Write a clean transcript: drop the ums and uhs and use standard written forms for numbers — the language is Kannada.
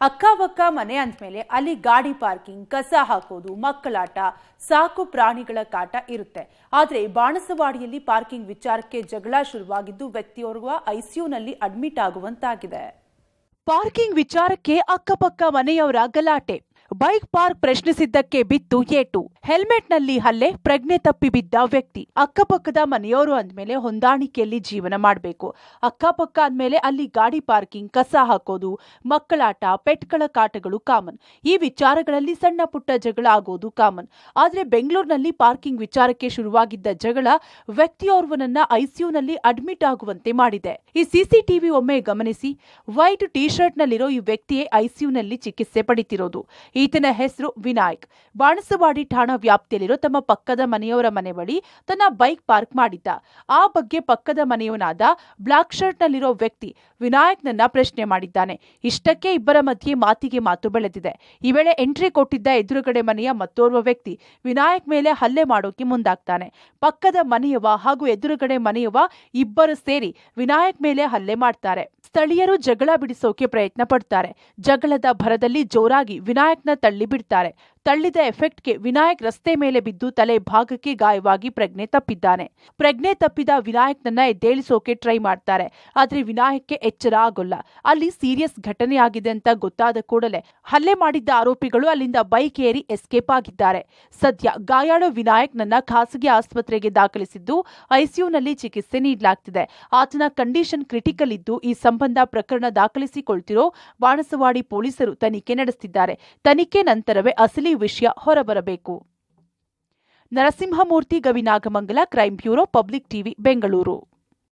ಅಕ್ಕಪಕ್ಕ ಮನೆ ಅಂದಮೇಲೆ ಅಲ್ಲಿ ಗಾಡಿ ಪಾರ್ಕಿಂಗ್, ಕಸ ಹಾಕೋದು, ಮಕ್ಕಳಾಟ, ಸಾಕು ಪ್ರಾಣಿಗಳ ಕಾಟ ಇರುತ್ತೆ. ಆದರೆ ಬಾಣಸವಾಡಿಯಲ್ಲಿ ಪಾರ್ಕಿಂಗ್ ವಿಚಾರಕ್ಕೆ ಜಗಳ ಶುರುವಾಗಿದ್ದು ವ್ಯಕ್ತಿಯೋರ್ವ ಐಸಿಯುನಲ್ಲಿ ಅಡ್ಮಿಟ್ ಆಗುವಂತಾಗಿದೆ. ಪಾರ್ಕಿಂಗ್ ವಿಚಾರಕ್ಕೆ ಅಕ್ಕಪಕ್ಕ ಮನೆಯವರ ಗಲಾಟೆ. ಬೈಕ್ ಪಾರ್ಕ್ ಪ್ರಶ್ನಿಸಿದ್ದಕ್ಕೆ ಬಿತ್ತು ಏಟು. ಹೆಲ್ಮೆಟ್ನಲ್ಲಿ ಹಲ್ಲೆ, ಪ್ರಜ್ಞೆ ತಪ್ಪಿ ಬಿದ್ದ ವ್ಯಕ್ತಿ. ಅಕ್ಕಪಕ್ಕದ ಮನೆಯವರು ಅಂದ್ಮೇಲೆ ಹೊಂದಾಣಿಕೆಯಲ್ಲಿ ಜೀವನ ಮಾಡಬೇಕು. ಅಕ್ಕಪಕ್ಕ ಅಂದ್ಮೇಲೆ ಅಲ್ಲಿ ಗಾಡಿ ಪಾರ್ಕಿಂಗ್, ಕಸ ಹಾಕೋದು, ಮಕ್ಕಳಾಟ, ಪೆಟ್ಗಳ ಕಾಟಗಳು ಕಾಮನ್. ಈ ವಿಚಾರಗಳಲ್ಲಿ ಸಣ್ಣ ಪುಟ್ಟ ಜಗಳ ಆಗೋದು ಕಾಮನ್. ಆದರೆ ಬೆಂಗಳೂರಿನಲ್ಲಿ ಪಾರ್ಕಿಂಗ್ ವಿಚಾರಕ್ಕೆ ಶುರುವಾಗಿದ್ದ ಜಗಳ ವ್ಯಕ್ತಿಯೋರ್ವನನ್ನ ಐಸಿಯುನಲ್ಲಿ ಅಡ್ಮಿಟ್ ಆಗುವಂತೆ ಮಾಡಿದೆ. ಈ ಸಿಸಿಟಿವಿ ಒಮ್ಮೆ ಗಮನಿಸಿ. ವೈಟ್ ಟಿ ಶರ್ಟ್ನಲ್ಲಿರೋ ಈ ವ್ಯಕ್ತಿಯೇ ಐಸಿಯುನಲ್ಲಿ ಚಿಕಿತ್ಸೆ ಪಡಿತಿರೋದು. ಈತನ ಹೆಸರು ವಿನಾಯಕ್. ಬಾಣಸವಾಡಿ ಠಾಣಾ ವ್ಯಾಪ್ತಿಯಲ್ಲಿರೋ ತಮ್ಮ ಪಕ್ಕದ ಮನೆಯವರ ಮನೆ ಬಳಿ ತನ್ನ ಬೈಕ್ ಪಾರ್ಕ್ ಮಾಡಿದ್ದ. ಆ ಬಗ್ಗೆ ಪಕ್ಕದ ಮನೆಯವನಾದ ಬ್ಲಾಕ್ ಶರ್ಟ್ನಲ್ಲಿರೋ ವ್ಯಕ್ತಿ ವಿನಾಯಕ್ನನ್ನ ಪ್ರಶ್ನೆ ಮಾಡಿದ್ದಾನೆ. ಇಷ್ಟಕ್ಕೆ ಇಬ್ಬರ ಮಧ್ಯೆ ಮಾತಿಗೆ ಮಾತು ಬೆಳೆದಿದೆ. ಈ ವೇಳೆ ಎಂಟ್ರಿ ಕೊಟ್ಟಿದ್ದ ಎದುರುಗಡೆ ಮನೆಯ ಮತ್ತೋರ್ವ ವ್ಯಕ್ತಿ ವಿನಾಯಕ್ ಮೇಲೆ ಹಲ್ಲೆ ಮಾಡೋಕೆ ಮುಂದಾಗ್ತಾನೆ. ಪಕ್ಕದ ಮನೆಯವ ಹಾಗೂ ಎದುರುಗಡೆ ಮನೆಯವ ಇಬ್ಬರು ಸೇರಿ ವಿನಾಯಕ್ ಮೇಲೆ ಹಲ್ಲೆ ಮಾಡ್ತಾರೆ. ಸ್ಥಳೀಯರು ಜಗಳ ಬಿಡಿಸೋಕೆ ಪ್ರಯತ್ನ ಪಡ್ತಾರೆ. ಜಗಳದ ಭರದಲ್ಲಿ ಜೋರಾಗಿ ವಿನಾಯಕ್ನ ತಳ್ಳಿ ಬಿಡ್ತಾರೆ. ತಳ್ಳಿದ ಎಫೆಕ್ಟ್ಗೆ ವಿನಾಯಕ್ ರಸ್ತೆ ಮೇಲೆ ಬಿದ್ದು ತಲೆ ಭಾಗಕ್ಕೆ ಗಾಯವಾಗಿ ಪ್ರಜ್ಞೆ ತಪ್ಪಿದ್ದಾನೆ. ಪ್ರಜ್ಞೆ ತಪ್ಪಿದ ವಿನಾಯಕ್ನನ್ನ ಎದ್ದೇಳಿಸೋಕೆ ಟ್ರೈ ಮಾಡ್ತಾರೆ. ಆದ್ರೆ ವಿನಾಯಕ್ಗೆ ಎಚ್ಚರ ಆಗೋಲ್ಲ. ಅಲ್ಲಿ ಸೀರಿಯಸ್ ಘಟನೆ ಆಗಿದೆ ಅಂತ ಗೊತ್ತಾದ ಕೂಡಲೇ ಹಲ್ಲೆ ಮಾಡಿದ್ದ ಆರೋಪಿಗಳು ಅಲ್ಲಿಂದ ಬೈಕ್ ಏರಿ ಎಸ್ಕೇಪ್ ಆಗಿದ್ದಾರೆ. ಸದ್ಯ ಗಾಯಾಳು ವಿನಾಯಕ್ನನ್ನ ಖಾಸಗಿ ಆಸ್ಪತ್ರೆಗೆ ದಾಖಲಿಸಿದ್ದು ಐಸಿಯುನಲ್ಲಿ ಚಿಕಿತ್ಸೆ ನೀಡಲಾಗ್ತಿದೆ. ಆತನ ಕಂಡೀಷನ್ ಕ್ರಿಟಿಕಲ್ ಇದ್ದು ಈ ಸಂಬಂಧ ಪ್ರಕರಣ ದಾಖಲಿಸಿಕೊಳ್ತಿರೋ ಬಾಣಸವಾಡಿ ಪೊಲೀಸರು ತನಿಖೆ ನಡೆಸುತ್ತಿದ್ದಾರೆ. ತನಿಖೆ ನಂತರವೇ ಅಸಲಿ ವಿಷಯ ಹೊರಬರಬೇಕು. Narasimhamurthy, Gavinagamangala, crime bureau, public TV, Bengaluru.